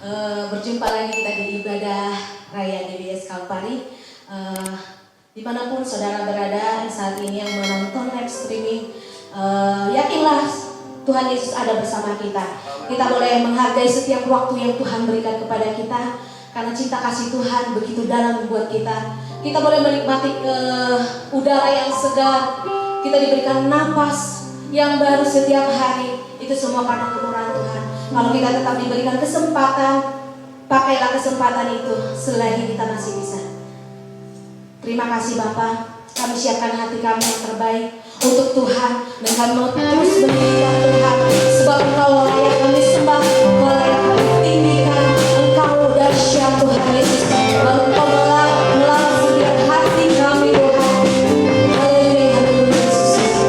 Berjumpa lagi kita di ibadah Raya GBS Kalpari. Dimanapun saudara berada saat ini yang menonton live streaming, yakinlah Tuhan Yesus ada bersama kita. Kita boleh menghargai setiap waktu yang Tuhan berikan kepada kita, karena cinta kasih Tuhan begitu dalam membuat kita. Kita boleh menikmati udara yang segar, kita diberikan napas yang baru setiap hari. Itu semua karena kemurahan Tuhan. Kalau kita tetap diberikan kesempatan, pakailah kesempatan itu selagi kita masih bisa. Terima kasih Bapa, kami siapkan hati kami yang terbaik untuk Tuhan, dan kami mau terus meninggikan Tuhan, sebab Engkau layak kami sembah, Engkau layak kami tinggikan. Engkau dahsyat Tuhan Yesus, Engkau melalui setiap hati kami Tuhan. Haleluya, haleluya Yesus.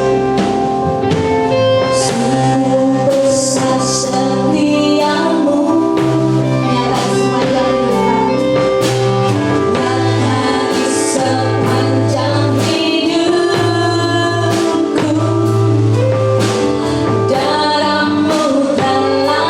Sungguh besar setiamu, nyata sepanjang sepanjang hidupku, darahmu telah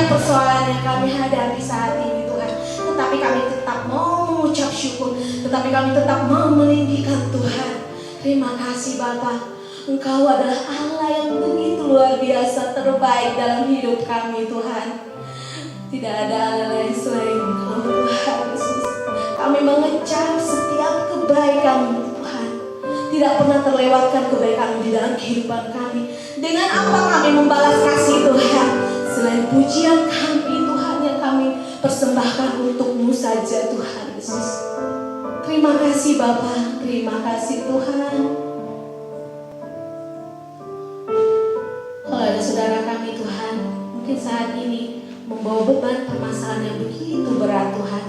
banyak persoalan yang kami hadapi saat ini Tuhan, tetapi kami tetap mau mengucap syukur, tetapi kami tetap mau meninggikan Tuhan. Terima kasih Bapa, Engkau adalah Allah yang begitu luar biasa, terbaik dalam hidup kami Tuhan. Tidak ada Allah lain selain Engkau Tuhan Yesus. Kami mengecap setiap kebaikan Tuhan. Tidak pernah terlewatkan kebaikan di dalam kehidupan kami. Dengan apa kami membalas kasih Tuhan? Selain pujian kami Tuhan yang kami persembahkan untuk-Mu saja Tuhan Yesus. Terima kasih Bapa, terima kasih Tuhan. Kalau ada saudara kami Tuhan, mungkin saat ini membawa beban permasalahan yang begitu berat Tuhan,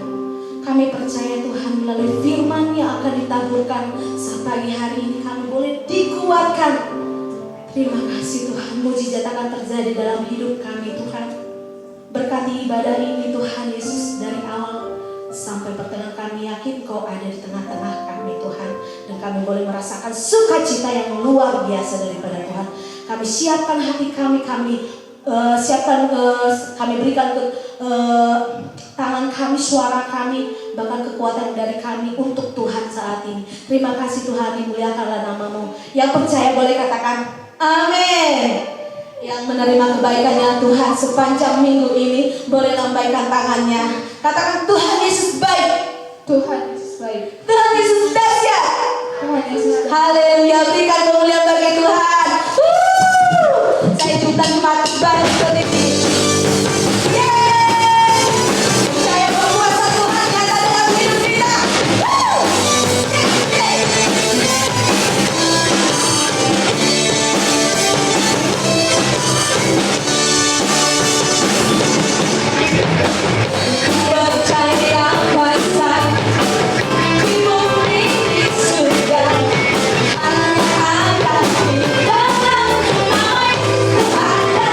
kami percaya Tuhan melalui firman yang akan ditaburkan saat pagi hari ini kami boleh dikuatkan. Terima kasih Tuhan, mukjizat akan terjadi dalam hidup kami Tuhan. Berkati ibadah ini Tuhan Yesus, dari awal sampai pertengahan kami yakin Kau ada di tengah-tengah kami Tuhan. Dan kami boleh merasakan sukacita yang luar biasa daripada Tuhan. Kami siapkan hati kami, kami berikan ke tangan kami, suara kami, bahkan kekuatan dari kami untuk Tuhan saat ini. Terima kasih Tuhan, dimuliakanlah nama-Mu. Yang percaya boleh katakan amin. Yang menerima kebaikannya Tuhan sepanjang minggu ini boleh lambaikan tangannya. Katakan Tuhan Yesus baik. Tuhan Yesus baik. Tuhan Yesus dahsyat. Tuhan Yesus. Haleluya, berikan kemuliaan bagi Tuhan. Saya juta jemaat baru sendiri. Yeay. Saya berkuasa Tuhan nyata dalam hidup kita. Percaya kuasa di bumi di surga, hanya ada di dalam rumah ada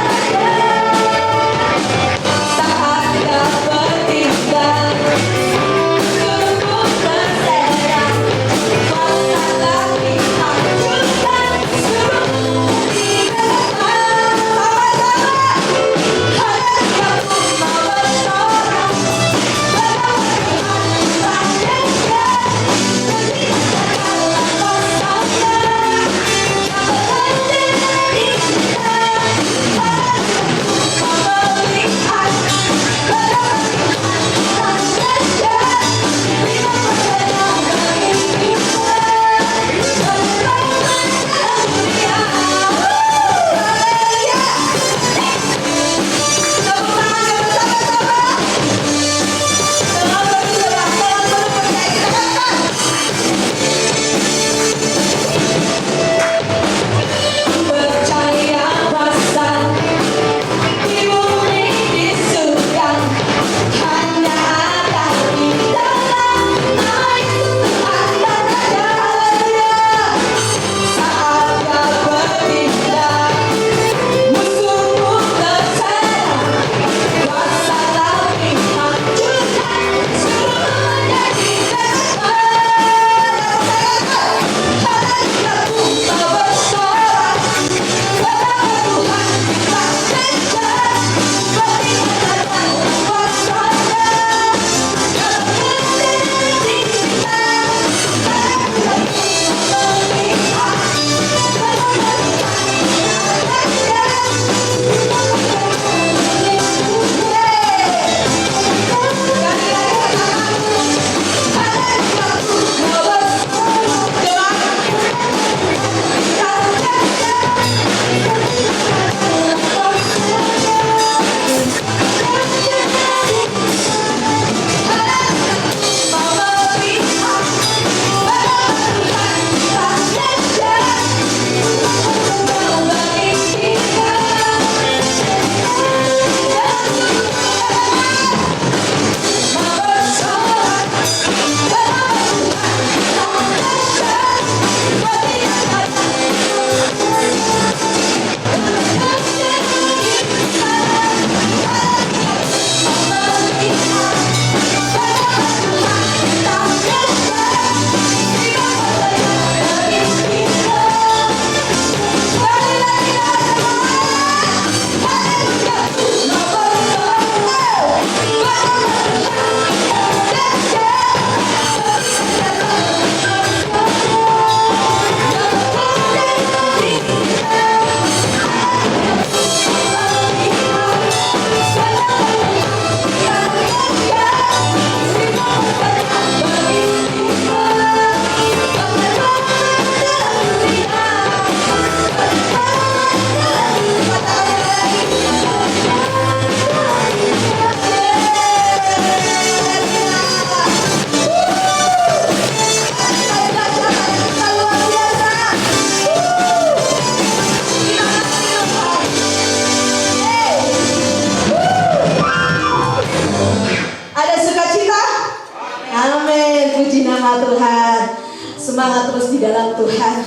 terus di dalam Tuhan.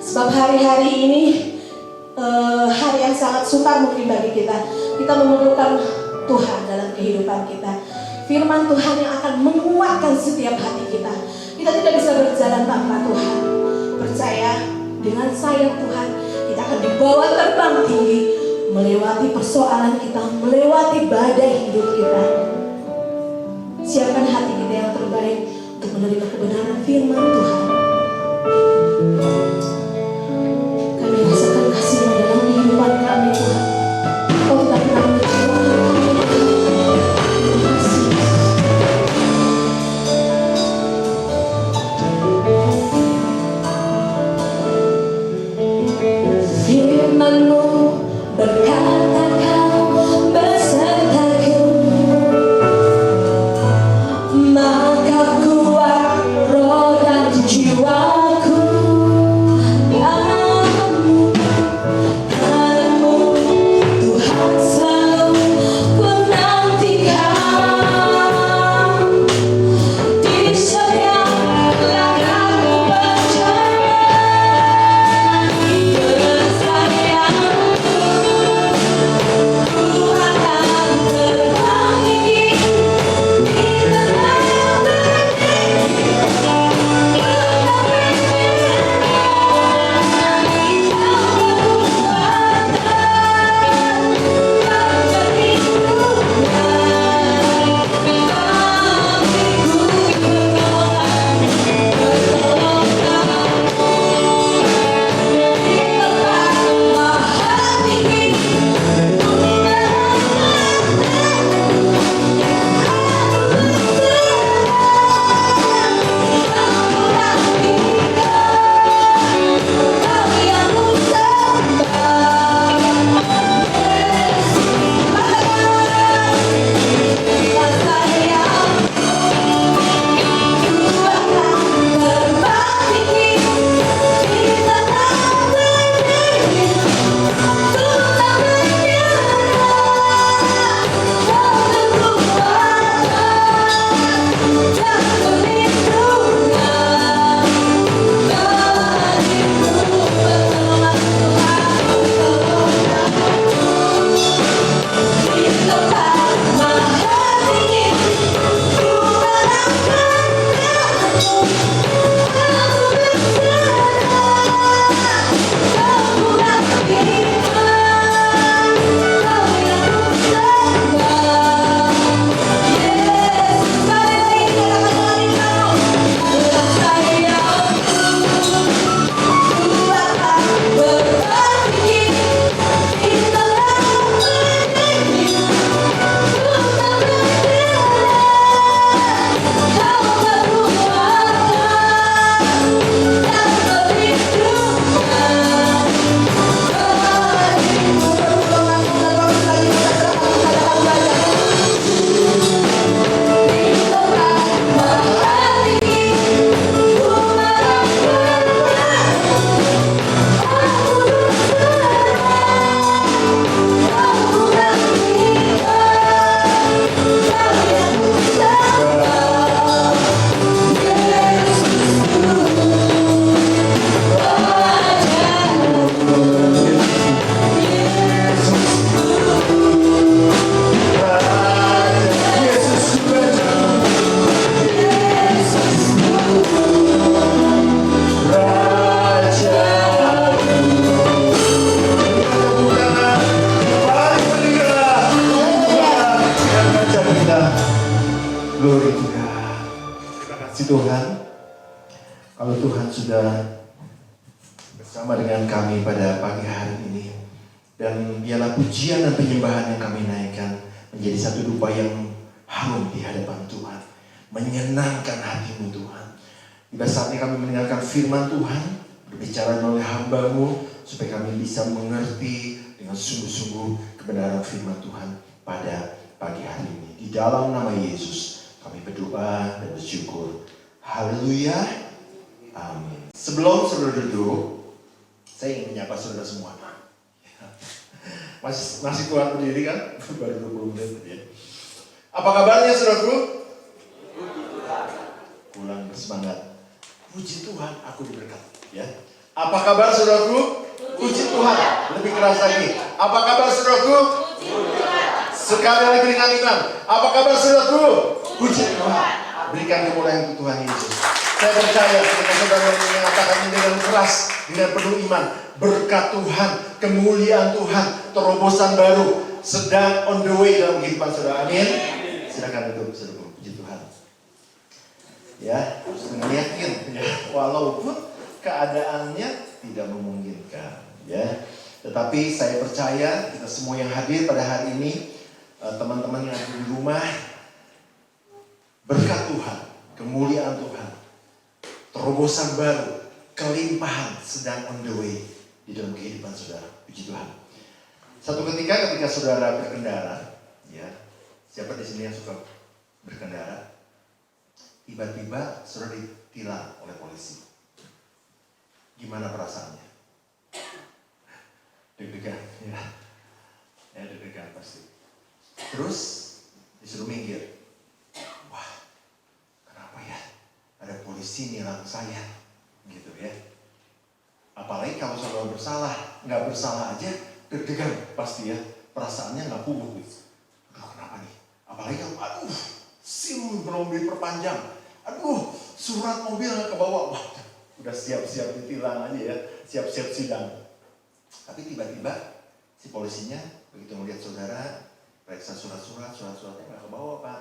Sebab hari-hari ini hari yang sangat sukar mungkin bagi kita. Kita memerlukan Tuhan dalam kehidupan kita. Firman Tuhan yang akan menguatkan setiap hati kita. Kita tidak bisa berjalan tanpa Tuhan. Percaya dengan sayang Tuhan, kita akan dibawa terbang tinggi, melewati persoalan kita, melewati badai hidup kita. Siapkan hati kita yang terbaik untuk menerima kebenaran firman Tuhan. Kami rasakan kasih-Mu dalam kehidupan kami, Tuhan. Kau tidak pernah mengecewakan kami. Terima kasih. Firman-Mu berkata Kau besertaku, maka kuat roh dan jiwaku. Padamu Tuhan selalu ku nantikan, di setiap langkahku berjalan. Kesayanganku akan terbang tinggi di tengah badai. Glory to God. Terima kasih Tuhan. Kalau Tuhan sudah bersama dengan kami pada pagi hari ini, dan biarlah pujian dan penyembahan yang kami naikkan menjadi satu dupa yang harum di hadapan Tuhan, menyenangkan hatimu Tuhan. Tiba saatnya kami mendengarkan firman Tuhan berbicara oleh hamba-Mu, supaya kami bisa mengerti dengan sungguh-sungguh kebenaran firman Tuhan pada pagi hari ini. Di dalam nama Yesus kami berdoa dan bersyukur. Haleluya. Amin. Sebelum saudara duduk, saya ingin menyapa saudara semua. Masih kuat berdiri kan? Baru 20 menit ya. Apa kabarnya saudaraku? Kurang bersemangat. puji Tuhan aku diberkati. Ya. Apa kabar saudaraku? Puji Tuhan. Lebih keras lagi. Apa kabar saudaraku? Sekali lagi dengan iman. Apa kabar saudaraku? Puji Tuhan. Berikan kemuliaan untuk Tuhan Yesus. Saya percaya ketika saudara mengatakan ini dengan keras, dengan penuh iman, berkat Tuhan, kemuliaan Tuhan, terobosan baru sedang on the way dalam kehidupan saudara. Amin. Silakan duduk, saudara. Puji Tuhan. Ya, harus dengan yakin. Ya, walaupun keadaannya tidak memungkinkan. Ya, tetapi saya percaya kita semua yang hadir pada hari ini, teman-teman yang ada di rumah, berkat Tuhan, kemuliaan Tuhan, terobosan baru, kelimpahan sedang on the way di dalam kehidupan saudara. Puji Tuhan. Satu ketika saudara berkendara, ya, siapa di sini yang suka berkendara? Tiba-tiba saudara ditilang oleh polisi. Gimana perasaannya? Deg-degan, ya. Ya, deg-degan pasti. Terus disuruh minggir. Wah, kenapa ya? Ada polisi nilang saya, gitu ya. Apalagi kalau saudara bersalah, nggak bersalah aja, deg-degan pasti ya. Perasaannya nggak puguh gitu. Aduh, kenapa nih? Apalagi kalau, aduh, SIM belum diperpanjang. Aduh, surat mobil ke bawah. Wah, udah siap-siap ditilang aja ya, siap-siap sidang. Tapi tiba-tiba si polisinya begitu melihat saudara, periksa surat-suratnya nggak ke bawah, Pak.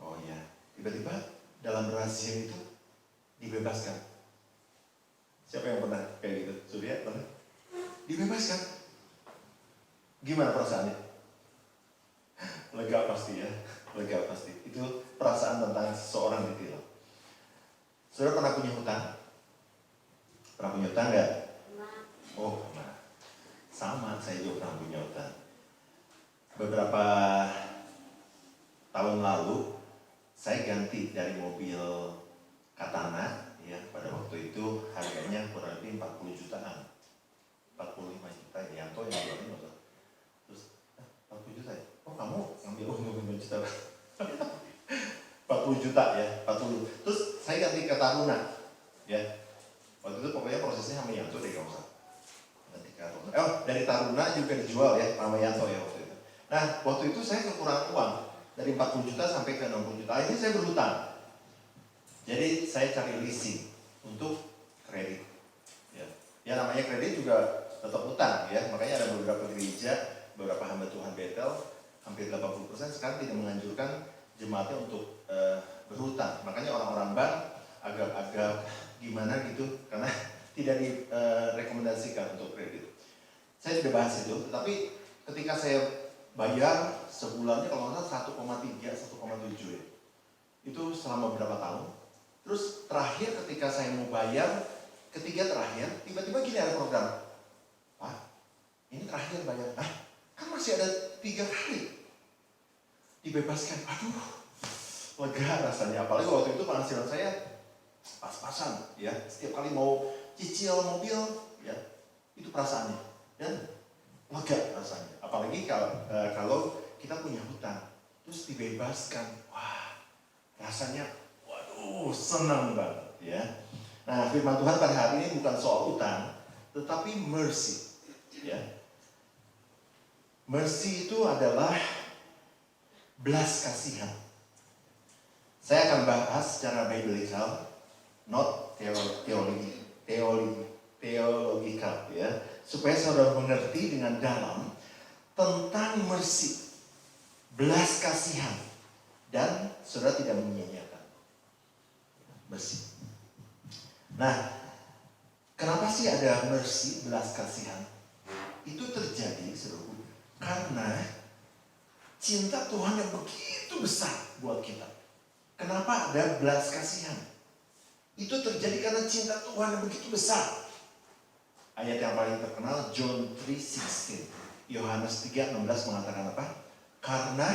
Oh iya, tiba-tiba dalam rahasia itu dibebaskan. Siapa yang pernah kayak gitu? Surya pernah? Dibebaskan. Gimana perasaannya? Lega pasti ya, lega pasti. Itu perasaan tentang seseorang ditilang. Saudara pernah punya hutang? Pernah punya hutang nggak? Oh, nah. Sama, saya juga pernah punya hutang. Beberapa tahun lalu, saya ganti dari mobil Katana, ya, pada waktu itu harganya kurang lebih 40 jutaan. 45 juta, Yanto yang jualin waktu. Terus, 40 juta ya? Oh, kamu ngambil 45 juta? 40 juta ya, 40. Terus saya ganti ke Taruna, ya. Waktu itu pokoknya prosesnya sama Yanto deh, kamu usah. Ganti ke Taruna. Oh, dari Taruna juga dijual ya, sama Yanto ya waktu itu. Nah, waktu itu saya kekurangan uang dari 40 juta sampai ke 60 juta. Akhirnya saya berhutang. Jadi saya cari leasing untuk kredit. Ya namanya kredit juga tetap hutang ya. Makanya ada beberapa gereja, beberapa hamba Tuhan Betel, hampir 80% sekarang tidak menganjurkan jemaatnya untuk berhutang. Makanya orang-orang bank agak-agak gimana gitu karena tidak direkomendasikan untuk kredit. Saya sudah bahas itu, tapi ketika saya bayar sebulannya kalau nggak salah 1,3, 1,7 ya. Itu selama berapa tahun. Terus terakhir ketika saya mau bayar, ketiga terakhir, tiba-tiba gini ada program. Pak, ini terakhir bayar. Kan masih ada 3 kali. Dibebaskan. Aduh, lega rasanya. Apalagi waktu itu penghasilan saya pas-pasan. Ya, setiap kali mau cicil mobil, ya, itu perasaannya. Dan lega rasanya. Apalagi kalau kita punya hutang, terus dibebaskan. Wah, rasanya, waduh, senang banget ya. Nah, firman Tuhan pada hari ini bukan soal hutang, tetapi mercy. Ya. Mercy itu adalah belas kasihan. Saya akan bahas secara biblical, not theological ya, supaya saudara mengerti dengan dalam tentang mercy, belas kasihan, dan saudara tidak menyia-nyiakan mercy. Nah, kenapa sih ada mercy, belas kasihan? Itu terjadi, saudara, karena cinta Tuhan yang begitu besar buat kita. Kenapa ada belas kasihan? Itu terjadi karena cinta Tuhan yang begitu besar. Ayat yang paling terkenal, John 3:16. Yohanes 3:16 mengatakan apa? Karena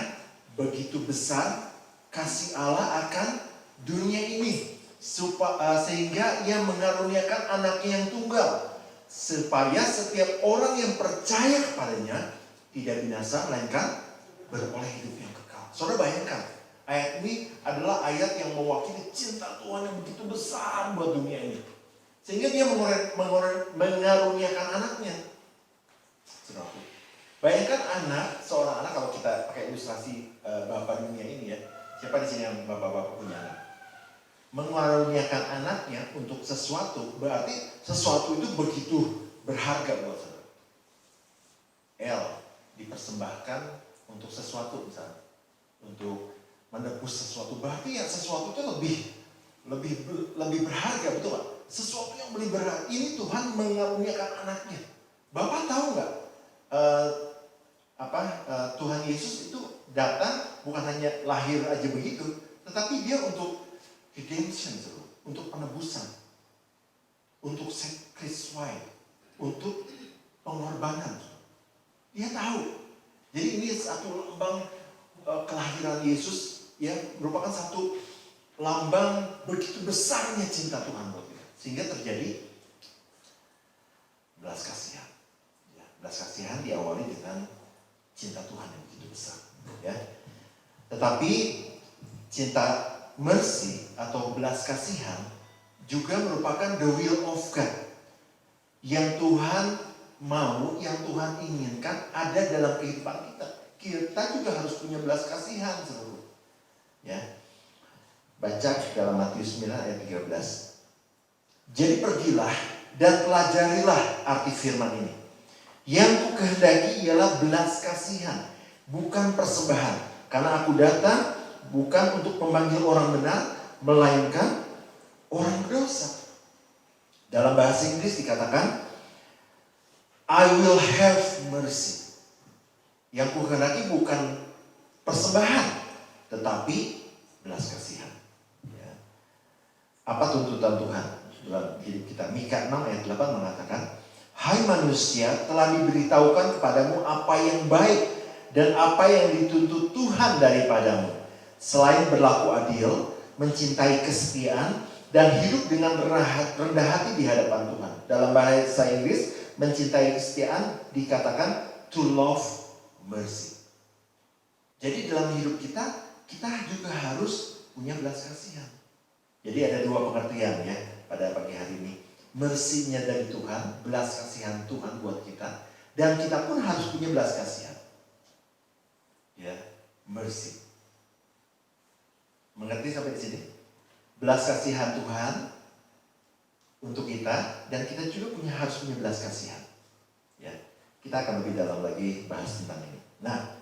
begitu besar kasih Allah akan dunia ini, sehingga Ia mengaruniakan anaknya yang tunggal, supaya setiap orang yang percaya kepadanya tidak binasa, melainkan beroleh hidup yang kekal. Saudara bayangkan, ayat ini adalah ayat yang mewakili cinta Tuhan yang begitu besar buat dunia ini. Sehingga dia mengaruniakan anaknya. Saudaraku, bayangkan seorang anak, kalau kita pakai ilustrasi bapak dunia ini ya. Siapa di sini yang bapak-bapak punya anak? Mengaruniakan anaknya untuk sesuatu, berarti sesuatu itu begitu berharga buat saudara. Dipersembahkan untuk sesuatu misalnya, untuk menebus sesuatu, berarti ya sesuatu itu lebih berharga, betul nggak? Sesuatu yang lebih berharga. Ini Tuhan mengaruniakan anaknya. Bapak tahu nggak? Tuhan Yesus itu datang bukan hanya lahir aja begitu, tetapi dia untuk redemption, untuk penebusan, untuk sacrifice, untuk pengorbanan. Dia tahu. Jadi ini satu lambang kelahiran Yesus ya, merupakan satu lambang begitu besarnya cinta Tuhan buat kita. Sehingga terjadi belas kasihan. Ya, belas kasihan diawali dengan cinta Tuhan yang begitu besar. Ya. Tetapi cinta mercy atau belas kasihan juga merupakan the will of God. Yang Tuhan mau, yang Tuhan inginkan ada dalam kehidupan kita. Kita juga harus punya belas kasihan seluruh. Ya. Baca dalam Matius 9 ayat 13. Jadi pergilah dan pelajarilah arti firman ini. Yang ku kehendaki ialah belas kasihan, bukan persembahan. Karena aku datang bukan untuk memanggil orang benar, melainkan orang berdosa. Dalam bahasa Inggris dikatakan, I will have mercy. Yang ku kehendaki bukan persembahan, tetapi belas kasihan. Ya. Apa tuntutan Tuhan dalam hidup kita? Mika 6 ayat 8 mengatakan, hai manusia, telah diberitahukan kepadamu apa yang baik dan apa yang dituntut Tuhan daripadamu. Selain berlaku adil, mencintai kesetiaan, dan hidup dengan rendah hati di hadapan Tuhan. Dalam bahasa Inggris, mencintai kesetiaan dikatakan to love mercy. Jadi dalam hidup kita juga harus punya belas kasihan. Jadi ada dua pengertian ya pada pagi hari ini. Mercy-nya dari Tuhan, belas kasihan Tuhan buat kita, dan kita pun harus punya belas kasihan. Ya, mercy. Mengerti sampai di sini? Belas kasihan Tuhan untuk kita, dan kita juga harus punya belas kasihan. Ya, kita akan lebih dalam lagi bahas tentang ini. Nah,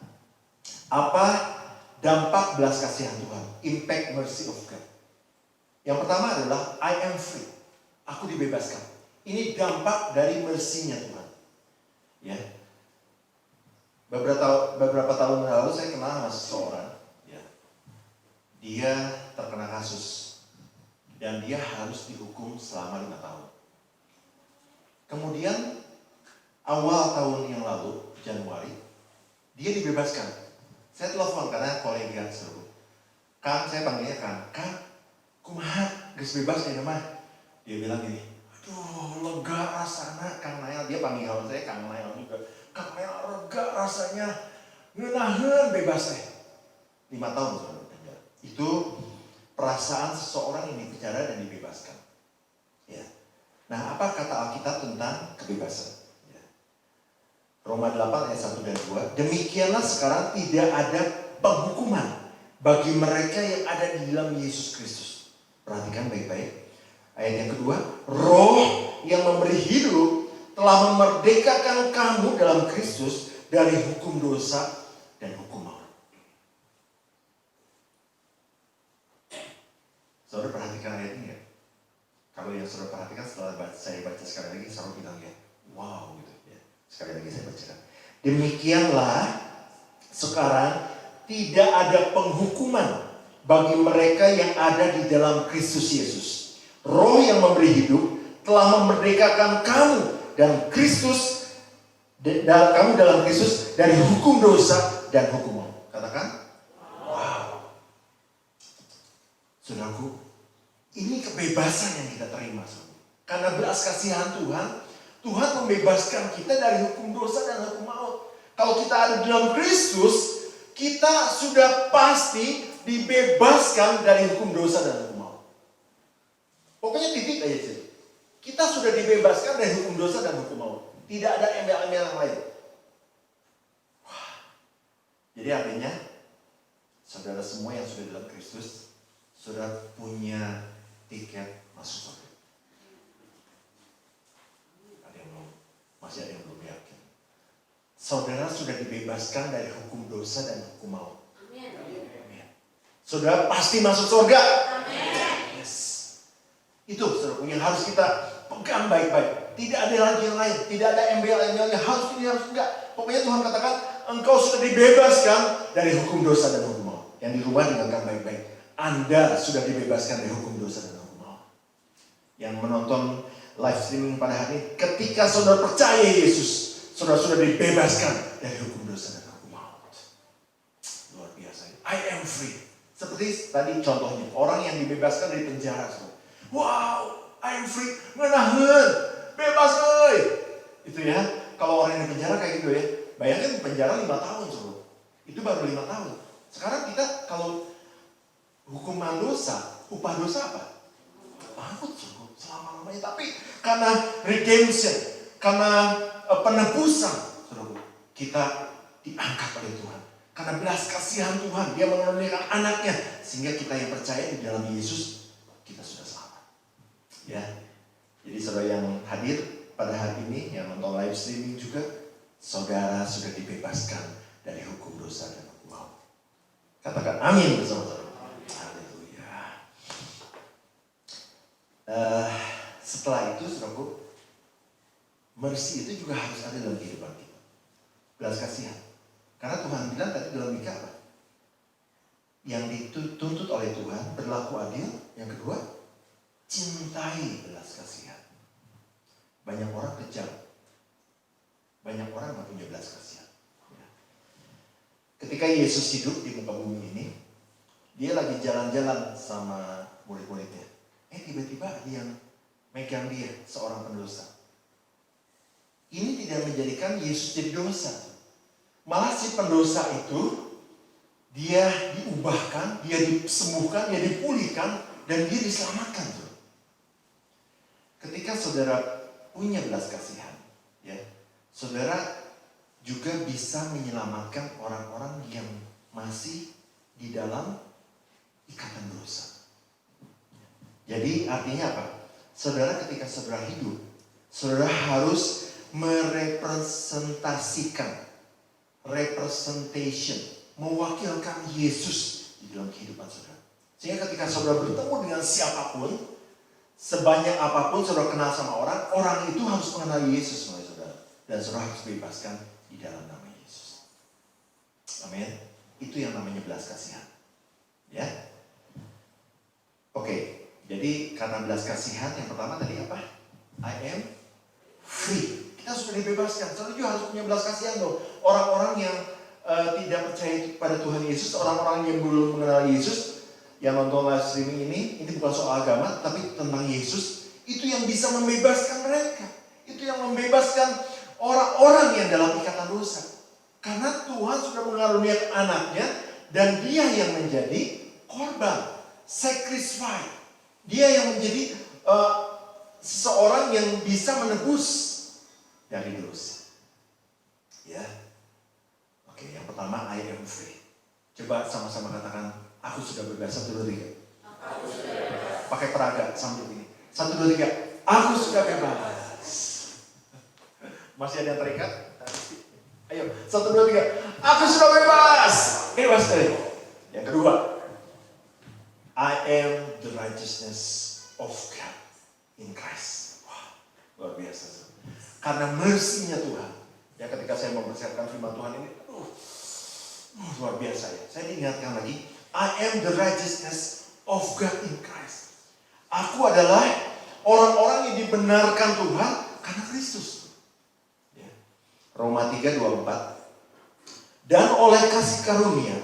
apa dampak belas kasihan Tuhan? Impact mercy of God. Yang pertama adalah I am free. Aku dibebaskan. Ini dampak dari mercy-nya Tuhan. Ya. Beberapa tahun lalu saya kenal sama seseorang. Ya. Dia terkena kasus. Dan dia harus dihukum selama 5 tahun. Kemudian awal tahun yang lalu, Januari, dia dibebaskan. Saya telepon karena kolega seru. Kang, saya panggilnya Kang, kumaha, geus bebas ya mah. Dia bilang gini, aduh lega rasanya Kang Nael. Dia panggil saya Kang Nael juga. Kang Nael lega rasanya, ngeunaheun bebas teh. 5 tahun sudah penjara. Itu perasaan seseorang yang dipenjara dan dibebaskan. Ya. Nah, apa kata Alkitab tentang kebebasan? Ya. Roma 8 ayat 1 dan 2. Demikianlah sekarang tidak ada penghukuman bagi mereka yang ada di dalam Yesus Kristus. Perhatikan baik-baik. Ayat yang kedua, Roh yang memberi hidup telah memerdekakan kamu dalam Kristus dari hukum dosa dan hukum maut. Saudara perhatikan ayat ini ya. Kalau yang saudara perhatikan setelah saya baca sekali lagi, saudara bilang ya, wow gitu ya. Sekali lagi saya bacakan. Demikianlah sekarang tidak ada penghukuman bagi mereka yang ada di dalam Kristus Yesus. Roh yang memberi hidup telah memerdekakan kamu dan kamu dalam Kristus dari hukum dosa dan hukum maut. Katakan, wow. Saudaraku, ini kebebasan yang kita terima. Karena belas kasihan Tuhan membebaskan kita dari hukum dosa dan hukum maut. Kalau kita ada di dalam Kristus, Kita sudah pasti dibebaskan dari hukum dosa dan hukum maut. Pokoknya titik aja sih. Kita sudah dibebaskan dari hukum dosa dan hukum maut. Tidak ada embel-embel yang lain. Wah. Jadi artinya, saudara semua yang sudah dalam Kristus, sudah punya tiket masuk surga. Masih ada yang belum yakin. Saudara sudah dibebaskan dari hukum dosa dan hukum maut. Amin. Saudara pasti masuk surga. Amin. Yes. Itu saudara yang harus kita pegang baik-baik. Tidak ada lagi yang lain. Tidak ada embel-embelnya. Harus ini, harus enggak. Pokoknya Tuhan katakan, engkau sudah dibebaskan dari hukum dosa dan hukum maut. Yang dirubah dengan baik-baik. Anda sudah dibebaskan dari hukum dosa dan hukum maut. Yang menonton live streaming pada hari ini, ketika saudara percaya Yesus, saudara sudah dibebaskan dari hukum dosa dan hukum maut. Luar biasa. I am free. Seperti tadi contohnya, orang yang dibebaskan dari penjara. Wow, I am free. Menahan, bebas oi. Itu ya, kalau orang yang di penjara kayak gitu ya. Bayangkan penjara 5 tahun saudara. Itu baru 5 tahun. Sekarang kita kalau hukuman dosa, upah dosa apa? Maut selama-lamanya. Tapi karena redemption, karena penebusan, saudara, kita diangkat oleh Tuhan. Karena belas kasihan Tuhan, Dia mengaruniakan anaknya, sehingga kita yang percaya di dalam Yesus, kita sudah selamat. Ya, jadi saudara yang hadir pada hari ini, yang nonton live streaming juga, saudara sudah dibebaskan dari hukum dosa dan hukum maut. Katakan amin bersama-sama. Haleluya. Setelah itu, saudaraku, mercy itu juga harus ada dalam kehidupan kita. Belas kasihan. Karena Tuhan bilang tadi dalam Mika apa? Yang dituntut oleh Tuhan, berlaku adil. Yang kedua, cintai belas kasihan. Banyak orang kejam. Banyak orang nggak punya belas kasihan. Ya. Ketika Yesus hidup di muka bumi ini, Dia lagi jalan-jalan sama murid-muridnya. Tiba-tiba ada yang megang dia, seorang pendosa. Ini tidak menjadikan Yesus jadi dosa. Malah si pendosa itu, dia diubahkan, dia disembuhkan, dia dipulihkan, dan dia diselamatkan. Ketika saudara punya belas kasihan, ya, saudara juga bisa menyelamatkan orang-orang yang masih di dalam ikatan dosa. Jadi artinya apa? Saudara ketika saudara hidup, saudara harus merepresentasikan, mewakilkan Yesus di dalam kehidupan saudara. Sehingga ketika saudara bertemu dengan siapapun, sebanyak apapun saudara kenal sama orang, orang itu harus mengenal Yesus oleh saudara. Dan saudara harus bebaskan di dalam nama Yesus. Amin. Itu yang namanya belas kasihan. Ya. Oke. Jadi karena belas kasihan, yang pertama tadi apa? I am free. Kita sudah dibebaskan. Saudara juga harus punya belas kasihan loh. Orang-orang yang tidak percaya pada Tuhan Yesus, orang-orang yang belum mengenal Yesus, yang nonton live streaming ini bukan soal agama, tapi tentang Yesus. Itu yang bisa membebaskan mereka. Itu yang membebaskan orang-orang yang dalam ikatan dosa. Karena Tuhan sudah mengaruniakan anaknya, dan Dia yang menjadi korban, sacrifice. Dia yang menjadi seseorang yang bisa menebus dari dosa. Ya. Oke, yang pertama I am free. Coba sama-sama katakan, aku sudah bebas. 1, 2, 3. Aku sudah bebas. Pakai peraga sambil ini. 1, 2, 3. Aku sudah bebas. Masih ada yang terikat? Ayo, 1, 2, 3. Aku sudah bebas. Bebas dari. Yang kedua, I am the righteousness of God in Christ. Wah, luar biasa. Karena mercy-nya Tuhan. Ya, ketika saya mempersiapkan firman Tuhan ini, luar biasa ya. Saya diingatkan lagi, I am the righteousness of God in Christ. Aku adalah orang-orang yang dibenarkan Tuhan karena Kristus. Ya. Roma 3:24. Dan oleh kasih karunia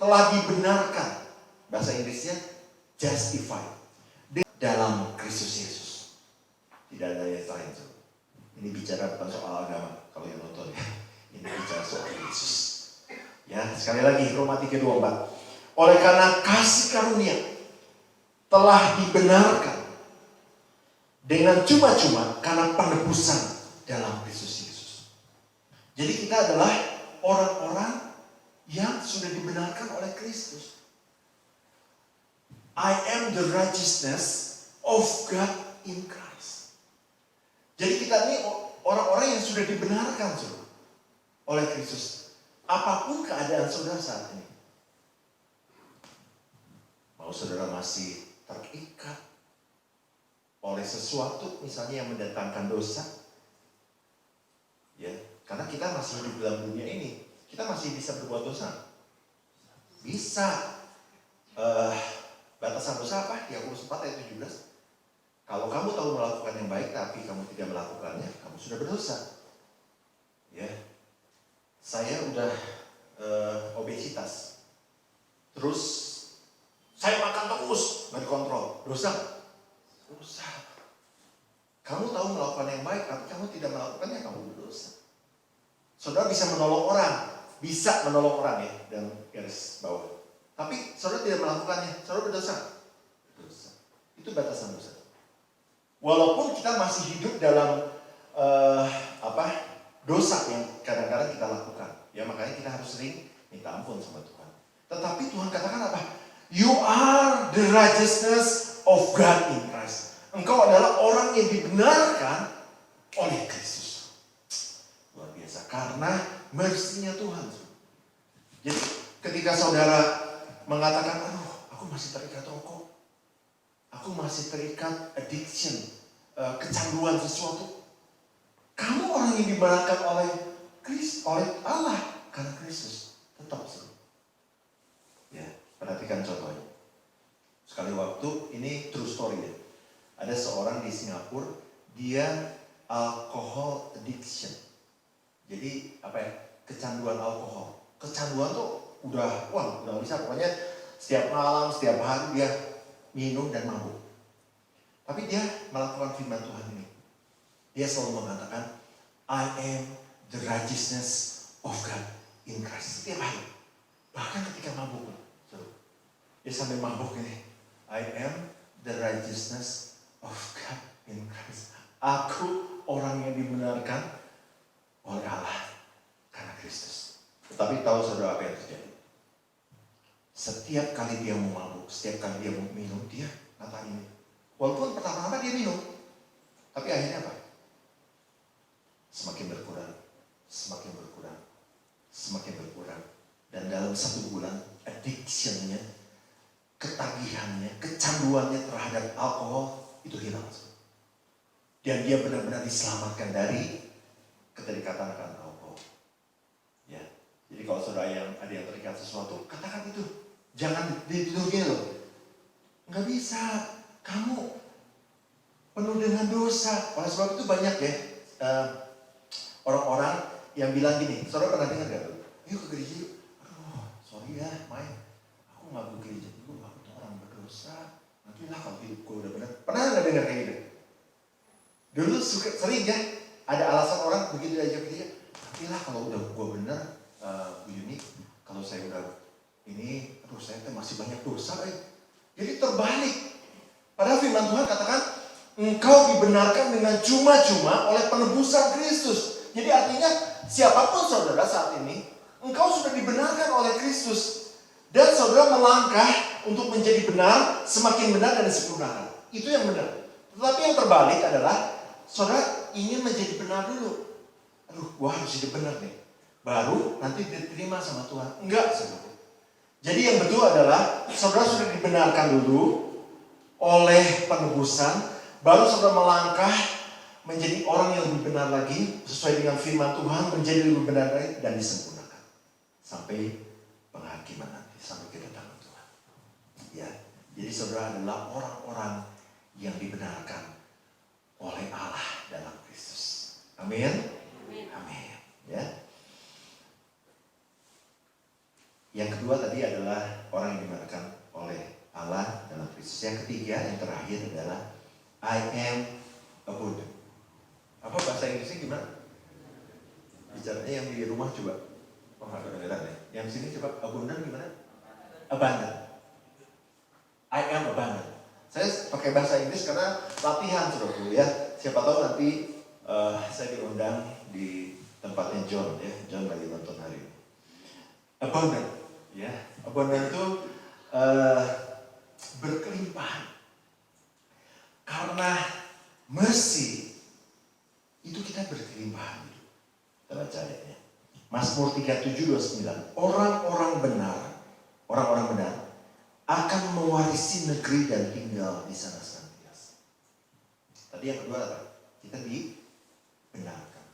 telah dibenarkan, bahasa Inggrisnya justified, dalam Kristus Yesus. Tidak ada yang lain. Ini bicara bukan soal agama, kalau yang nonton ya. Ini bicara soal Yesus. Ya, sekali lagi Roma 3:24. Oleh karena kasih karunia telah dibenarkan dengan cuma-cuma karena penebusan dalam Kristus Yesus. Jadi kita adalah orang-orang yang sudah dibenarkan oleh Kristus. I am the righteousness of God in Christ. Jadi kita ini orang-orang yang sudah dibenarkan oleh Kristus. Apapun keadaan saudara saat ini. Mau saudara masih terikat oleh sesuatu misalnya yang mendatangkan dosa. Ya, karena kita masih hidup dalam dunia ini. Kita masih bisa berbuat dosa. Bisa. Batasan dosa apa? Yakobus 4 ayat 17. Kalau kamu tahu melakukan yang baik tapi kamu tidak melakukannya, kamu sudah berdosa. Ya. Saya udah obesitas. Terus saya makan terus, nggak dikontrol. Dosa. Dosa. Kamu tahu melakukan yang baik tapi kamu tidak melakukannya, kamu berdosa. Saudara bisa menolong orang ya, dan garis bawah. Tapi saudara tidak melakukannya, saudara berdosa. Dosa. Itu batasan dosa. Walaupun kita masih hidup dalam dosa yang kadang-kadang kita lakukan. Ya makanya kita harus sering minta ampun sama Tuhan. Tetapi Tuhan katakan apa? You are the righteousness of God in Christ. Engkau adalah orang yang dibenarkan oleh Kristus. Luar biasa. Karena mercy-nya Tuhan. Jadi ketika saudara mengatakan, aduh aku masih terikat rokok. Aku masih terikat addiction, kecanduan sesuatu. Kamu orang yang dibenarkan oleh Allah karena Kristus. Tetap seru. Ya, perhatikan contohnya. Sekali waktu, ini true story ya. Ada seorang di Singapura, dia alcohol addiction. Jadi kecanduan alkohol. Kecanduan tuh udah bisa. Pokoknya setiap malam, setiap hari dia minum dan mabuk. Tapi dia melakukan firman Tuhan ini. Dia selalu mengatakan, I am the righteousness of God in Christ. Setiap hari. Bahkan ketika mabuk. Dia sambil mabuk ini. I am the righteousness of God in Christ. Aku orang yang dibenarkan oleh Allah karena Kristus. Tetapi tahu saudara apa yang terjadi? Setiap kali dia mau mabuk, setiap kali dia mau minum, dia kata ini. Walaupun pertama-tama dia minum, tapi akhirnya apa? Semakin berkurang, semakin berkurang, semakin berkurang. Dan dalam 1 bulan, addiction-nya, ketagihannya, kecanduannya terhadap alkohol itu hilang. Dan dia benar-benar diselamatkan dari keterikatan akan alkohol. Ya, jadi kalau saudara yang ada yang terikat sesuatu, katakan itu. Jangan dituduhnya loh. Nggak bisa. Kamu penuh dengan dosa. Oleh sebab itu banyak ya orang-orang yang bilang gini. Saudara pernah dengar gak? Yuk ke gereja yuk. Aduh, sorry ya, Mai. Aku nggak ke gereja dulu. Aku tuh orang berdosa. Nanti lah kalau hidup gue udah benar. Pernah nggak dengar kayak gitu? Dulu sering ya. Ada alasan orang begitu aja ke dia. Nanti lah kalau udah gue benar, Bu Yuni, kalau saya udah ini, aduh saya masih banyak dosa. Jadi terbalik. Padahal firman Tuhan katakan, engkau dibenarkan dengan cuma-cuma oleh penebusan Kristus. Jadi artinya siapapun saudara saat ini, engkau sudah dibenarkan oleh Kristus. Dan saudara melangkah untuk menjadi benar, semakin benar dan disempurnakan. Itu yang benar. Tetapi yang terbalik adalah, saudara ingin menjadi benar dulu. Aduh, gua harus hidup benar nih. Baru nanti diterima sama Tuhan. Enggak, saudara. Jadi yang betul adalah, saudara sudah dibenarkan dulu oleh penebusan, baru saudara melangkah menjadi orang yang lebih benar lagi, sesuai dengan firman Tuhan, menjadi lebih benar lagi dan disempurnakan. Sampai penghakiman nanti, sampai kedatangan Tuhan. Ya, jadi saudara adalah orang-orang yang dibenarkan oleh Allah dalam Kristus. Amin. Amin. Ya. Yang kedua tadi adalah orang yang dibenarkan oleh Allah dalam Kristus. Yang ketiga, yang terakhir adalah I am a Buddha. Apa bahasa Inggrisnya gimana? Bicaranya yang di rumah coba. Oh, nggak kedengeran ya. Yang sini coba abundant gimana? Abundant. I am abundant. Saya pakai bahasa Inggris karena latihan saudaraku ya. Siapa tahu nanti saya diundang di tempatnya John ya. John lagi nonton hari ini. Abundant ya. Abundant itu berkelimpahan. Karena mercy itu kita berkelimpahan. Kita baca ayatnya. Mazmur 37:29. Orang-orang benar akan mewarisi negeri dan tinggal di sana senantiasa. Tadi yang kedua apa? Kita dibenarkan.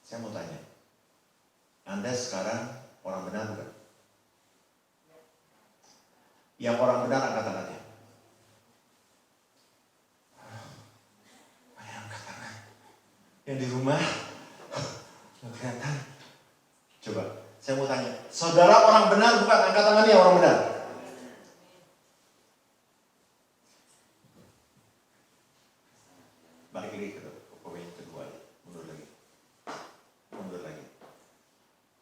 Saya mau tanya, Anda sekarang orang benar bukan? Yang orang benar angkat tangannya. Ayo angkat tangan. Yang di rumah nggak kelihatan. Coba, saya mau tanya, saudara orang benar bukan? Angkat tangannya orang benar. Balik lagi ke poin kedua, mundur lagi.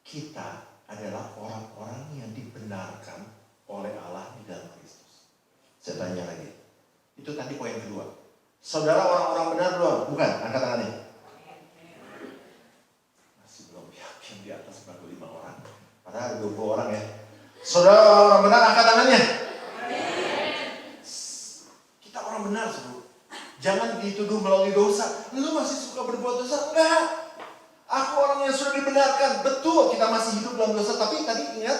Kita adalah orang-orang yang dibenarkan oleh Allah di dalam Kristus. Saya tanya lagi, itu tadi poin kedua. Saudara orang-orang benar belum? Bukan, angkat tangannya. Masih belum yakin di atas 45 orang. Padahal 20 orang ya. Saudara orang benar, angkat tangannya. Kita orang benar, saudara. Jangan dituduh melalui dosa. Lu masih suka berbuat dosa? Enggak. Aku orang yang sudah dibenarkan. Betul, kita masih hidup dalam dosa. Tapi tadi ingat,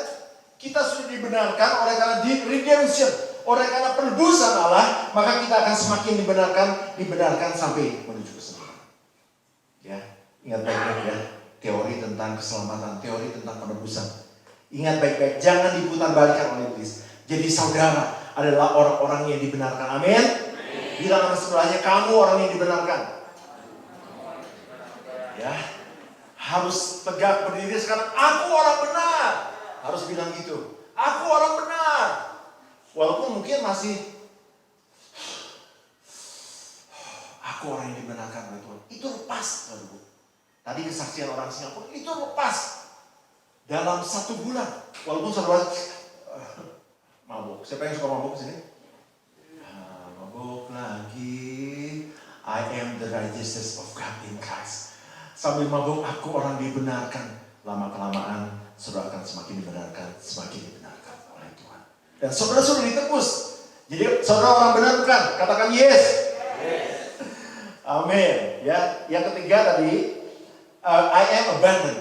kita sudah dibenarkan oleh karena redemption, oleh karena penebusan Allah, maka kita akan semakin dibenarkan sampai menuju kesempurnaan. Ya, ingat baik-baik ya, teori tentang keselamatan, teori tentang penebusan. Ingat baik-baik, jangan diputarbalikkan oleh iblis. Jadi saudara adalah orang-orang yang dibenarkan. Amin. Bilang sama sebelahnya, kamu orang yang dibenarkan. Ya, harus tegak berdiri sekarang. Aku orang benar. Harus bilang gitu. Aku orang benar. Walaupun mungkin masih aku orang yang dibenarkan oleh Tuhan. Itu lepas, saudara. Tadi kesaksian orang Singapura itu lepas dalam 1 bulan. Walaupun saudara mabuk. Siapa yang suka mabuk sini? Mabuk lagi. I am the righteousness of God in Christ. Sambil mabuk, aku orang dibenarkan. Lama-kelamaan saudara akan semakin dibenarkan oleh Tuhan. Dan saudara sudah ditebus. Jadi saudara orang benar bukan? Katakan yes. Amin. Ya, yang ketiga tadi, I am abundant.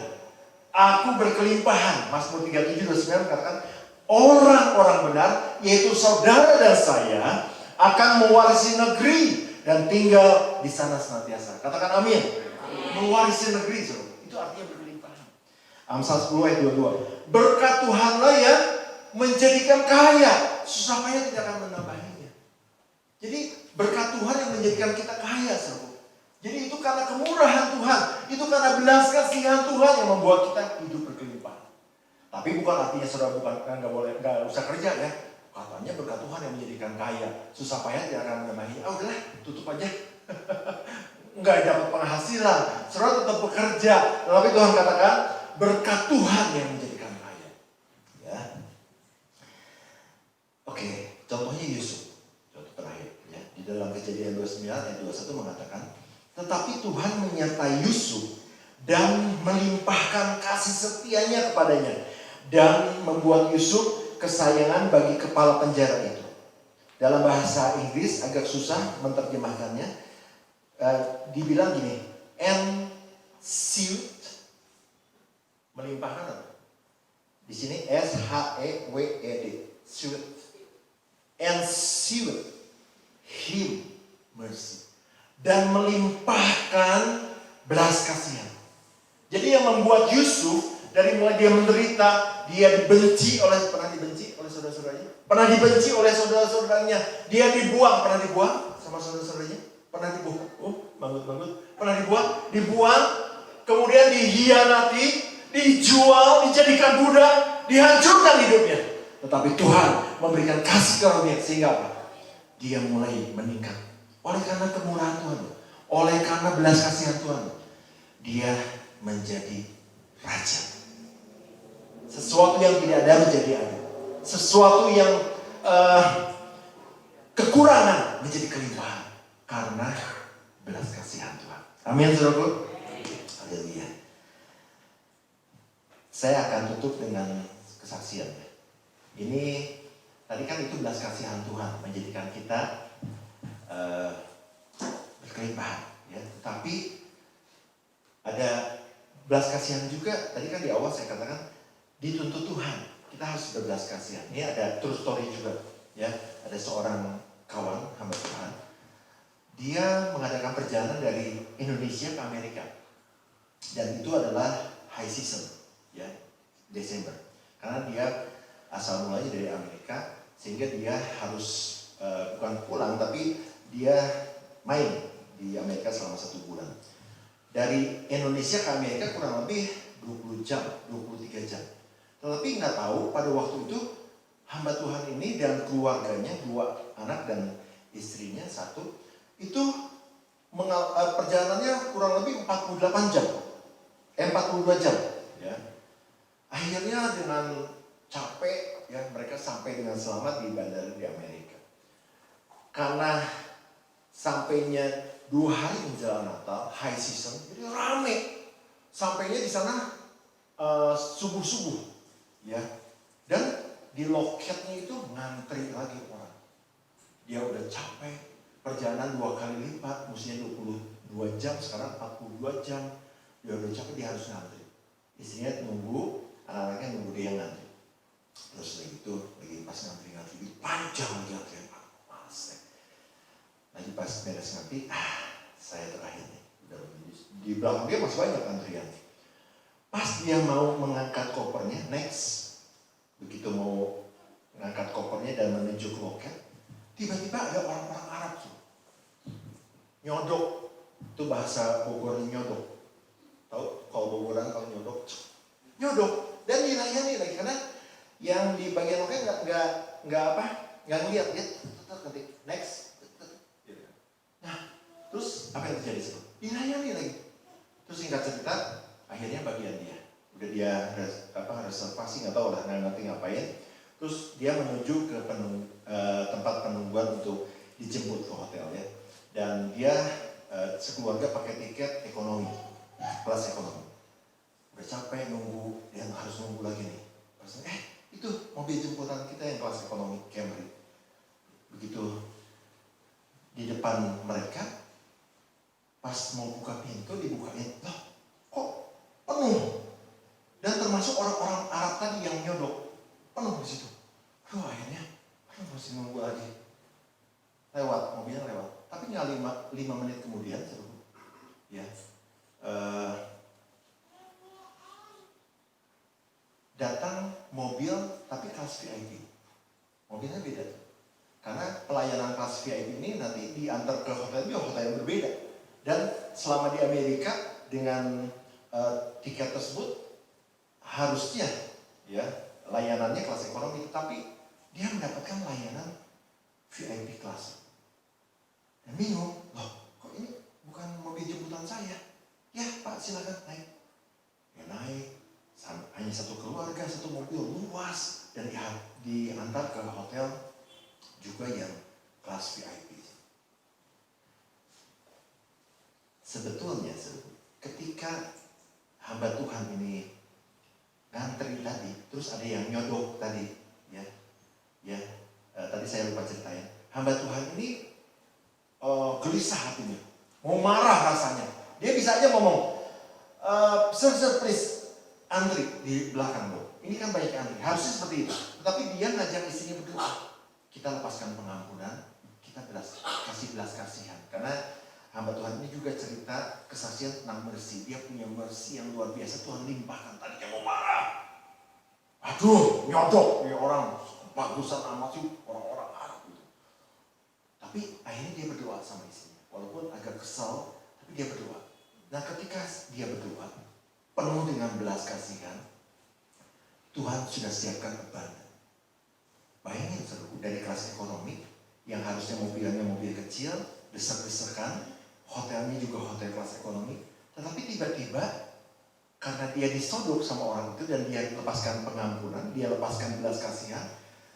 Aku berkelimpahan. Mazmur 37:29 katakan, orang-orang benar, yaitu saudara dan saya, akan mewarisi negeri dan tinggal di sana senantiasa. Katakan amin. Mewarisi negeri, saudara. Itu artinya berkelimpahan. Amsal 10 ayat 22. Berkat Tuhanlah yang menjadikan kaya, susah payah tidak akan menambahinya. Jadi berkat Tuhan yang menjadikan kita kaya, saudara. Jadi itu karena kemurahan Tuhan, itu karena belas kasihan Tuhan yang membuat kita hidup berkelimpahan. Tapi bukan artinya saudara nggak usah kerja ya. Katanya berkat Tuhan yang menjadikan kaya, susah payah tidak akan menambahinya. Udahlah, tutup aja. Nggak dapat penghasilan, saudara tetap bekerja. Tapi Tuhan katakan berkat Tuhan yang menjadikan kaya. Ya. Oke, contohnya Yusuf. Contoh terakhir ya. Di dalam Kejadian 29 ayat 21 mengatakan, tetapi Tuhan menyertai Yusuf dan melimpahkan kasih setianya kepadanya dan membuat Yusuf kesayangan bagi kepala penjara itu. Dalam bahasa Inggris agak susah menerjemahkannya. Dibilang gini, ensued, melimpahkan apa? Di sini S-H-E-W-E-D, sued, ensued him mercy. Dan melimpahkan belas kasihan. Jadi yang membuat Yusuf dari mulai dia menderita, dia dibenci oleh saudara-saudaranya, pernah dibenci oleh saudara-saudaranya, dia dibuang, pernah dibuang sama saudara-saudaranya, pernah dibuang, pernah dibuang, kemudian dihianati, dijual, dijadikan budak, dihancurkan hidupnya. Tetapi Tuhan memberikan kasih karunia sehingga apa? Dia mulai meningkat. Oleh karena kemurahan Tuhan, oleh karena belas kasihan Tuhan, dia menjadi raja. Sesuatu yang tidak ada menjadi ada. Sesuatu yang kekurangan menjadi kelimpahan. Karena belas kasihan Tuhan. Amin, saudaraku. Haleluya. Saya akan tutup dengan kesaksian. Ini tadi kan itu belas kasihan Tuhan menjadikan kita berkelimpahan. Ya. Tapi ada belas kasihan juga. Tadi kan di awal saya katakan dituntut Tuhan. Kita harus berbelas kasihan. Ini ada true story juga. Ya, ada seorang kawan hamba Tuhan. Dia mengadakan perjalanan dari Indonesia ke Amerika. Dan itu adalah high season, ya, Desember. Karena dia asal mulanya dari Amerika, sehingga dia harus bukan pulang, tapi dia main di Amerika selama 1 bulan. Dari Indonesia ke Amerika kurang lebih 20 jam, 23 jam. Tetapi nggak tahu pada waktu itu hamba Tuhan ini dan keluarganya, 2 anak dan istrinya 1, itu perjalanannya kurang lebih 48 jam. 42 jam. Ya. Akhirnya dengan capek, ya, mereka sampai dengan selamat di bandara di Amerika. Karena sampainya 2 hari menjelang Natal, high season, jadi rame. Sampainya di sana subuh-subuh, ya. Dan di loketnya itu ngantri lagi orang. Dia udah capek, perjalanan 2 kali lipat, mestinya 22 jam, sekarang 42 jam. Dia udah capek, dia harus ngantri. Istrinya nunggu, anak-anaknya nunggu dia ngantri. Terus lagi pas ngantri, panjang lagi antrian, males deh. Lagi pas beres ngantri, saya terakhir nih. Di belakang dia masih banyak antrian. Pas dia mau mengangkat kopernya, next. Begitu mau mengangkat kopernya dan menuju ke loket, tiba-tiba ada orang-orang Arab tuh. Nyodok, itu bahasa Bogor, nyodok. Tahu kalau Bogoran kalau nyodok, dan dilayani lagi karena yang di bagian loket nggak ngeliat dia, ketik next. Nah, terus apa yang terjadi sih? Dilayani lagi. Terus singkat cerita, akhirnya bagian dia, udah dia reservasi nggak tahu lah, nggak ngerti ngapain. Terus dia menuju ke tempat penungguan untuk dijemput ke hotel, ya. Dan dia sekeluarga pakai tiket ekonomi, kelas ekonomi. Udah capek nunggu, dia harus nunggu lagi nih. Itu mobil jemputan kita yang kelas ekonomi Camry. Begitu di depan mereka, pas mau buka pintu dibukain, loh kok penuh? Dan termasuk orang-orang Arab tadi yang nyodok, penuh di situ. Akhirnya, masih nunggu lagi. Lewat, mobilnya lewat. Tapi nggak 5 menit kemudian, ya, datang mobil tapi kelas VIP. Mobilnya beda. Karena pelayanan kelas VIP ini nanti diantar ke hotel yang berbeda. Dan selama di Amerika dengan tiket tersebut harusnya, ya, layanannya kelas ekonomi, tapi dia mendapatkan layanan VIP kelas. Dan bingung, loh kok ini bukan mobil jemputan saya? Ya Pak, silakan naik. Ya naik, hanya 1 keluarga, 1 mobil luas, dan diantar ke hotel juga yang kelas VIP. Sebetulnya ketika hamba Tuhan ini ngantri tadi, terus ada yang nyodok tadi, ya, tadi saya lupa ceritain. Hamba Tuhan ini gelisah hatinya, mau marah rasanya. Dia bisa aja ngomong, sir please antri di belakang dong. Ini kan banyak antri, harusnya seperti itu. Tetapi dia ngajak istrinya berdoa. Kita lepaskan pengampunan, kita kasih belas kasihan. Karena hamba Tuhan ini juga cerita kesaksian tentang mercy. Dia punya mercy yang luar biasa. Tuhan limpahkan. Tadinya mau marah, aduh nyodok, ya orang bagusan amat sih orang-orang Arab itu. Tapi akhirnya dia berdoa sama istrinya. Walaupun agak kesal, tapi dia berdoa. Nah ketika dia berdoa, penuh dengan belas kasihan, Tuhan sudah siapkan abundance. Bayangin saudara, dari kelas ekonomi yang harusnya mobilnya mobil kecil, desak-desakan, hotelnya juga hotel kelas ekonomi, tetapi tiba-tiba karena dia disodok sama orang itu dan dia lepaskan pengampunan, dia lepaskan belas kasihan,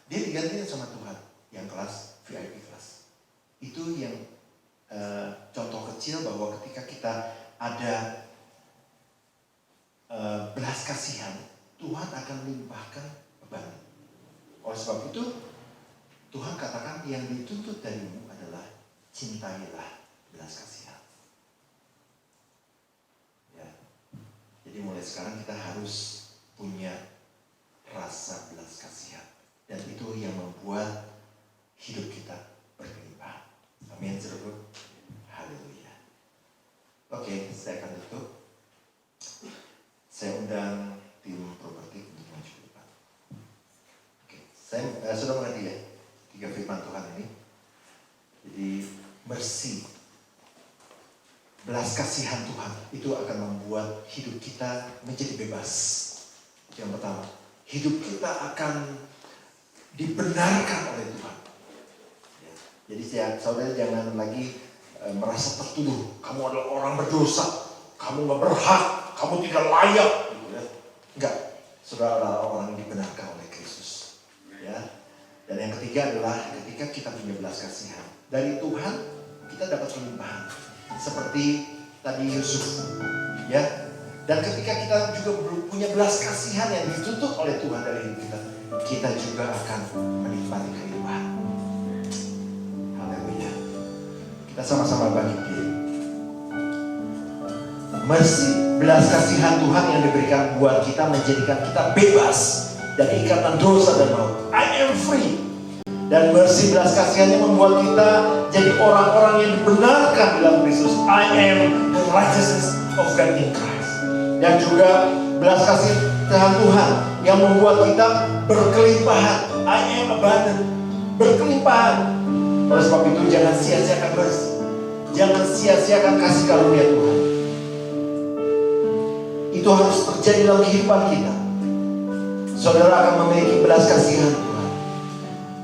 dia digantikan sama Tuhan yang kelas VIP kelas. Itu yang contoh kecil bahwa ketika kita ada belas kasihan, Tuhan akan melimpahkan beban. Oleh sebab itu, Tuhan katakan yang dituntut darimu adalah cintailah belas kasihan. Ya. Jadi mulai sekarang kita harus punya rasa belas kasihan. Dan itu yang membuat hidup kita berkelimpahan. Amin, saudara. Haleluya. Oke, saya akan tutup. Saya undang tim properti untuk maju ke depan. Oke, saya sudah mengerti ya 3 firman Tuhan ini. Jadi mercy, belas kasihan Tuhan itu akan membuat hidup kita menjadi bebas. Yang pertama, hidup kita akan dibenarkan oleh Tuhan. Ya. Jadi saudara jangan lagi merasa tertuduh. Kamu adalah orang berdosa, kamu gak berhak, kamu tidak layak. Gitu ya. Enggak, saudara adalah orang yang dibenarkan oleh Kristus. Ya. Dan yang ketiga adalah ketika kita punya belas kasihan dari Tuhan, kita dapat kelimpahan. Seperti tadi Yusuf, ya. Dan ketika kita juga punya belas kasihan yang dituntut oleh Tuhan dari hidup kita juga akan menikmati kelimpahan. Haleluya. Kita sama-sama bangkit diri. Mercy, belas kasihan Tuhan yang diberikan buat kita menjadikan kita bebas dari ikatan dosa dan maut. I am free. Dan mercy, belas kasihannya membuat kita jadi orang-orang yang dibenarkan dalam Kristus. I am the righteousness of God in Christ. Dan juga belas kasihan Tuhan yang membuat kita berkelimpahan. I am abundant. Berkelimpahan. Oleh sebab itu jangan sia-siakan mercy. Jangan sia-siakan kasih karunia Tuhan. Itu harus terjadi dalam kehidupan kita. Saudara akan memiliki belas kasihan Tuhan.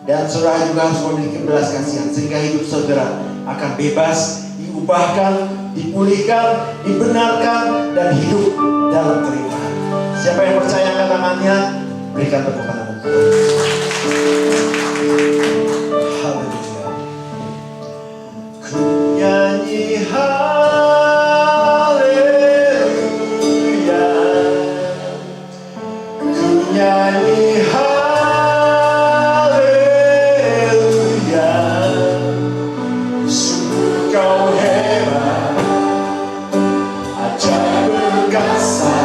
Dan saudara juga harus memiliki belas kasihan. Sehingga hidup saudara akan bebas, diubahkan, dipulihkan, dibenarkan, dan hidup dalam kelimpahan. Siapa yang percaya angkat tangannya, berikan tepuk tangan untuk Tuhan. Haleluya. Ku nyanyi haleluya. Ku nyanyi haleluya. Sungguh kau hebat, ajaib perkasa.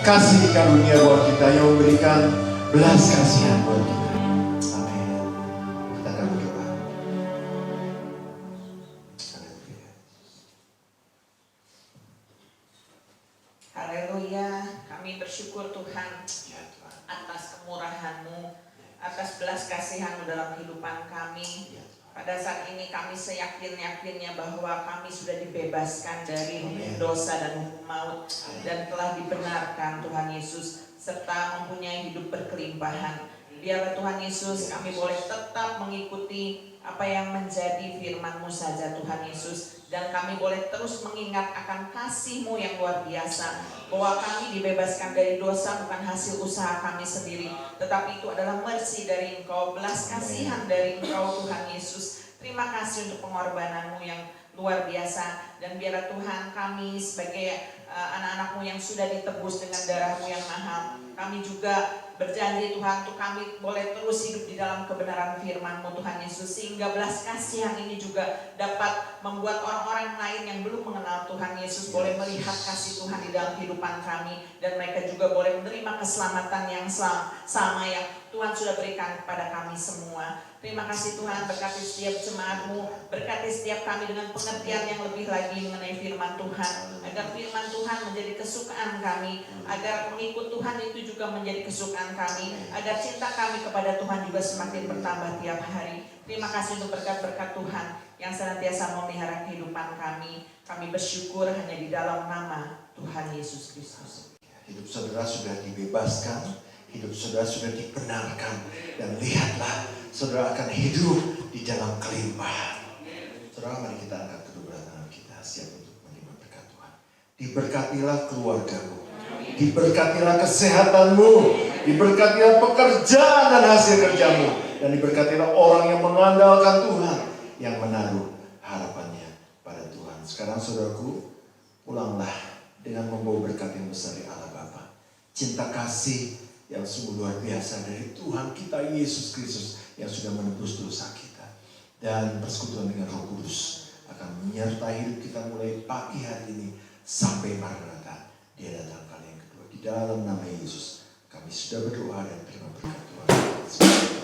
Kasih karunia buat kita, yang memberikan belas kasihan buat kita. Amin. Kita akan berdoa. Haleluya. Kami bersyukur Tuhan atas kemurahan-Mu, atas belas kasihan-Mu dalam kehidupan kami. Pada saat ini kami seyakin-yakinnya bahwa kami sudah dibebaskan dari hukum dosa dan hukum maut dan telah dibenarkan Tuhan Yesus serta mempunyai hidup berkelimpahan. Biarlah Tuhan Yesus kami boleh tetap mengikuti apa yang menjadi firman-Mu saja Tuhan Yesus. Dan kami boleh terus mengingat akan kasih-Mu yang luar biasa. Bahwa kami dibebaskan dari dosa bukan hasil usaha kami sendiri. Tetapi itu adalah mercy dari Engkau, belas kasihan dari Engkau Tuhan Yesus. Terima kasih untuk pengorbanan-Mu yang luar biasa. Dan biarlah Tuhan kami sebagai anak-anak-Mu yang sudah ditebus dengan darah-Mu yang mahal. Kami juga berjanji Tuhan untuk kami boleh terus hidup di dalam kebenaran firman-Mu Tuhan Yesus. Sehingga belas kasihan ini juga dapat membuat orang-orang lain yang belum mengenal Tuhan Yesus boleh melihat kasih Tuhan di dalam kehidupan kami. Dan mereka juga boleh menerima keselamatan yang sama yang Tuhan sudah berikan kepada kami semua. Terima kasih Tuhan, berkati setiap jemaat-Mu, berkati setiap kami dengan pengertian yang lebih lagi mengenai firman Tuhan. Agar firman Tuhan menjadi kesukaan kami, agar mengikut Tuhan itu juga menjadi kesukaan kami, agar cinta kami kepada Tuhan juga semakin bertambah tiap hari. Terima kasih untuk berkat-berkat Tuhan yang senantiasa memelihara kehidupan kami. Kami bersyukur hanya di dalam nama Tuhan Yesus Kristus. Hidup saudara sudah dibebaskan, hidup saudara sudah dibenarkan, dan lihatlah saudara akan hidup di dalam kelimpahan. Saudara, mari kita angkat kedua tangan kita siap untuk menerima berkat Tuhan. Diberkatilah keluargamu, diberkatilah kesehatanmu, diberkatilah pekerjaan dan hasil kerjamu, dan diberkatilah orang yang mengandalkan Tuhan, yang menaruh harapannya pada Tuhan. Sekarang saudaraku, pulanglah dengan membawa berkat yang besar dari Allah Bapa. Cinta kasih yang sungguh luar biasa dari Tuhan kita Yesus Kristus yang sudah menebus dosa kita. Dan persekutuan dengan Roh Kudus akan menyertai hidup kita mulai pagi hari ini sampai Maranatha. Dia datang kali yang kedua. Di dalam nama Yesus kami sudah berdoa dan terima berkat Tuhan.